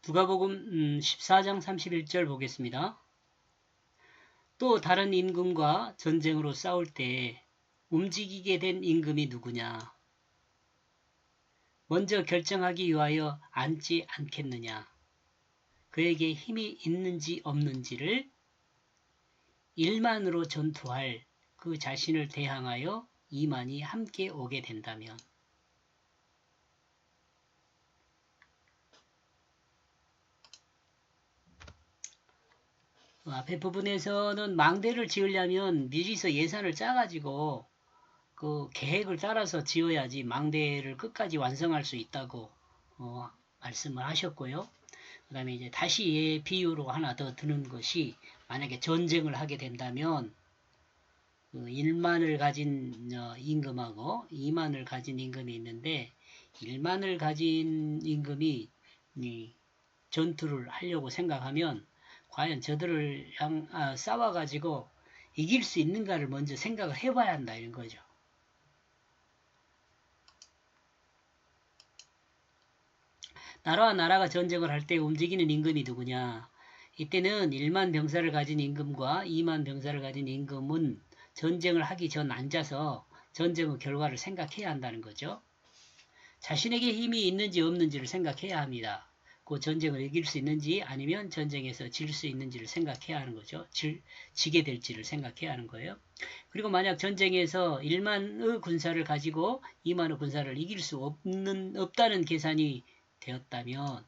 누가복음 14장 31절 보겠습니다. 또 다른 임금과 전쟁으로 싸울 때 움직이게 된 임금이 누구냐? 먼저 결정하기 위하여 앉지 않겠느냐? 그에게 힘이 있는지 없는지를 일만으로 전투할 그 자신을 대항하여 이만이 함께 오게 된다면. 앞에 부분에서는 망대를 지으려면 미리서 예산을 짜가지고 그 계획을 따라서 지어야지 망대를 끝까지 완성할 수 있다고 말씀을 하셨고요. 그 다음에 이제 다시 비유로 하나 더 드는 것이 만약에 전쟁을 하게 된다면 그 1만을 가진 임금하고 2만을 가진 임금이 있는데 1만을 가진 임금이 전투를 하려고 생각하면 과연 저들을 싸워가지고 이길 수 있는가를 먼저 생각을 해봐야 한다 이런 거죠. 나라와 나라가 전쟁을 할 때 움직이는 임금이 누구냐? 이때는 1만 병사를 가진 임금과 2만 병사를 가진 임금은 전쟁을 하기 전 앉아서 전쟁의 결과를 생각해야 한다는 거죠. 자신에게 힘이 있는지 없는지를 생각해야 합니다. 그 전쟁을 이길 수 있는지 아니면 전쟁에서 질 수 있는지를 생각해야 하는 거죠. 지게 될지를 생각해야 하는 거예요. 그리고 만약 전쟁에서 1만의 군사를 가지고 2만의 군사를 이길 수 없다는 계산이 되었다면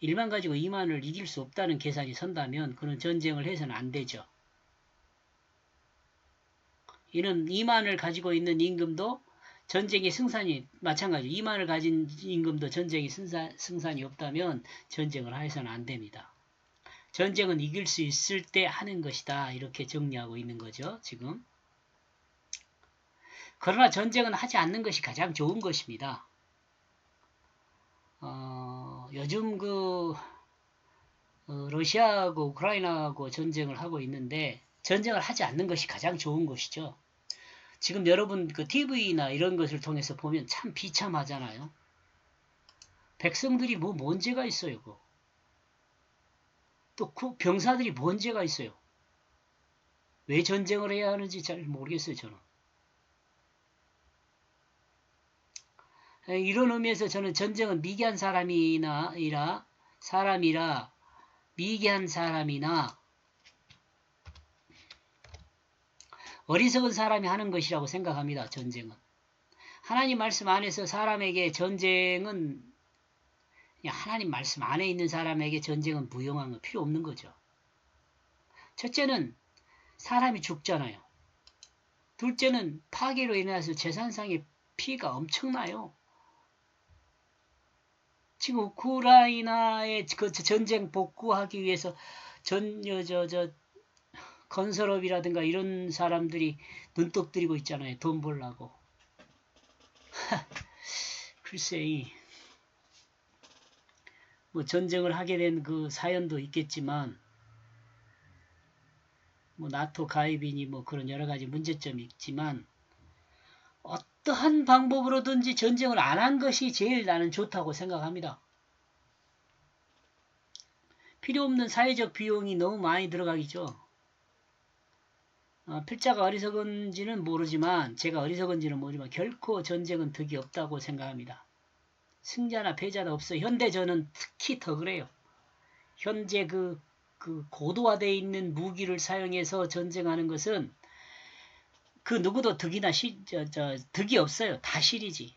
1만 가지고 2만을 이길 수 없다는 계산이 선다면 그는 전쟁을 해서는 안 되죠. 이는 2만을 가지고 있는 임금도 전쟁의 승산이 마찬가지 2만을 가진 임금도 전쟁의 승산이 없다면 전쟁을 해서는 안 됩니다. 전쟁은 이길 수 있을 때 하는 것이다. 이렇게 정리하고 있는 거죠. 지금. 그러나 전쟁은 하지 않는 것이 가장 좋은 것입니다. 요즘 러시아하고 우크라이나하고 전쟁을 하고 있는데 전쟁을 하지 않는 것이 가장 좋은 것이죠. 지금 여러분 그 TV나 이런 것을 통해서 보면 참 비참하잖아요. 백성들이 뭔 죄가 있어요. 또 병사들이 뭔 죄가 있어요. 왜 전쟁을 해야 하는지 잘 모르겠어요. 저는. 이런 의미에서 저는 전쟁은 미개한 사람이라 미개한 사람이나 어리석은 사람이 하는 것이라고 생각합니다. 전쟁은. 하나님 말씀 안에서 사람에게 전쟁은 그냥 하나님 말씀 안에 있는 사람에게 전쟁은 무용한 거 필요 없는 거죠. 첫째는 사람이 죽잖아요. 둘째는 파괴로 인해서 재산상의 피해가 엄청나요. 지금 우크라이나의 그 전쟁 복구하기 위해서 건설업이라든가 이런 사람들이 눈독 들이고 있잖아요. 돈 벌라고. 글쎄, 뭐 전쟁을 하게 된 그 사연도 있겠지만, 뭐 나토 가입이니 뭐 그런 여러 가지 문제점이 있지만, 어떠한 방법으로든지 전쟁을 안 한 것이 제일 나는 좋다고 생각합니다. 필요 없는 사회적 비용이 너무 많이 들어가겠죠. 필자가 어리석은지는 모르지만 제가 어리석은지는 모르지만 결코 전쟁은 득이 없다고 생각합니다. 승자나 패자도 없어요. 현대전은 특히 더 그래요. 현재 그 고도화되어 있는 무기를 사용해서 전쟁하는 것은 그 누구도 득이나 득이 없어요. 다 실이지.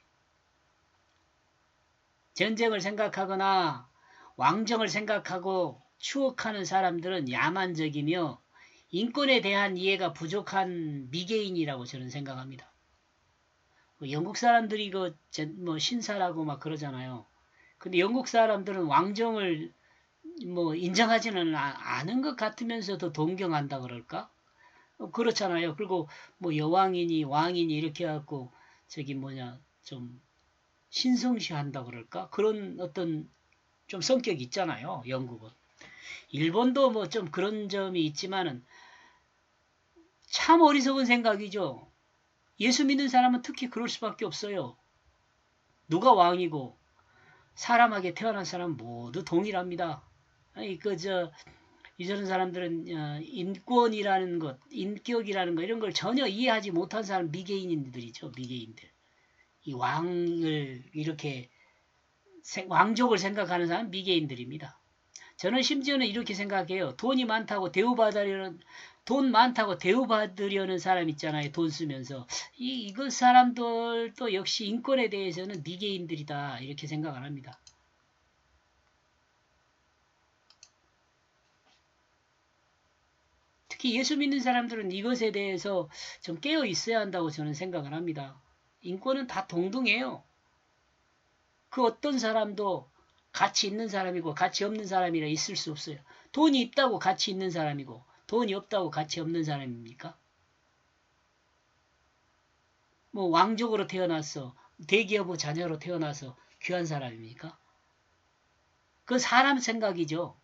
전쟁을 생각하거나 왕정을 생각하고 추억하는 사람들은 야만적이며 인권에 대한 이해가 부족한 미개인이라고 저는 생각합니다. 영국 사람들이 뭐 신사라고 막 그러잖아요. 근데 영국 사람들은 왕정을 뭐 인정하지는 않은 것 같으면서도 동경한다 그럴까? 그렇잖아요. 그리고 뭐 여왕이니 왕이니 이렇게 해갖고 좀 신성시한다 그럴까? 그런 어떤 좀 성격이 있잖아요. 영국은. 일본도 뭐 좀 그런 점이 있지만은 참 어리석은 생각이죠. 예수 믿는 사람은 특히 그럴 수밖에 없어요. 누가 왕이고 사람에게 태어난 사람 모두 동일합니다. 아니 이런 사람들은 인권이라는 것, 인격이라는 것 이런 걸 전혀 이해하지 못한 사람 미개인들이죠. 미개인들. 이 왕을 이렇게 왕족을 생각하는 사람 미개인들입니다. 저는 심지어는 이렇게 생각해요. 돈 많다고 대우받으려는 사람 있잖아요. 돈 쓰면서 이거 사람들도 역시 인권에 대해서는 미개인들이다 이렇게 생각을 합니다. 특히 예수 믿는 사람들은 이것에 대해서 좀 깨어 있어야 한다고 저는 생각을 합니다. 인권은 다 동등해요. 그 어떤 사람도 가치 있는 사람이고 가치 없는 사람이라 있을 수 없어요. 돈이 있다고 가치 있는 사람이고 돈이 없다고 가치 없는 사람입니까? 뭐 왕족으로 태어나서 대기업의 자녀로 태어나서 귀한 사람입니까? 그 사람 생각이죠.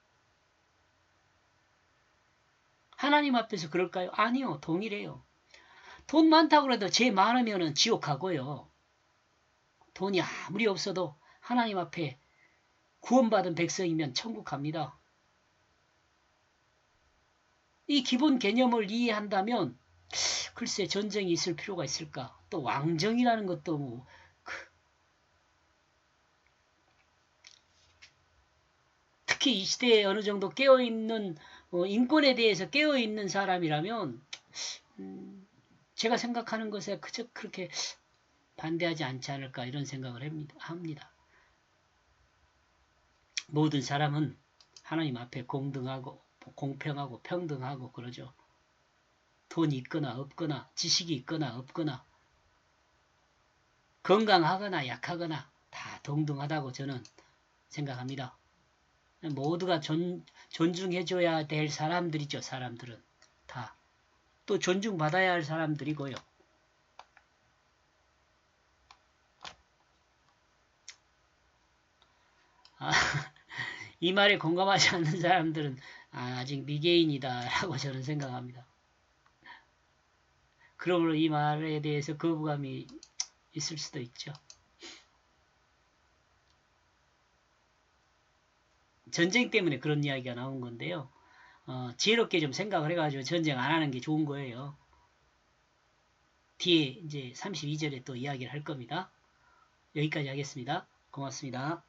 하나님 앞에서 그럴까요? 아니요. 동일해요. 돈 많다고 해도 죄 많으면 지옥 가고요. 돈이 아무리 없어도 하나님 앞에 구원받은 백성이면 천국 갑니다. 이 기본 개념을 이해한다면 글쎄 전쟁이 있을 필요가 있을까? 또 왕정이라는 것도 뭐 특히 이 시대에 어느 정도 깨어있는 인권에 대해서 깨어있는 사람이라면 제가 생각하는 것에 그저 그렇게 반대하지 않지 않을까 이런 생각을 합니다. 모든 사람은 하나님 앞에 공등하고 공평하고 평등하고 그러죠. 돈이 있거나 없거나 지식이 있거나 없거나 건강하거나 약하거나 다 동등하다고 저는 생각합니다. 모두가 존중해줘야 될 사람들이죠. 사람들은 다. 또 존중받아야 할 사람들이고요. 이 말에 공감하지 않는 사람들은 아직 미개인이다 라고 저는 생각합니다. 그러므로 이 말에 대해서 거부감이 있을 수도 있죠. 전쟁 때문에 그런 이야기가 나온 건데요. 지혜롭게 좀 생각을 해가지고 전쟁 안 하는 게 좋은 거예요. 뒤에 이제 32절에 또 이야기를 할 겁니다. 여기까지 하겠습니다. 고맙습니다.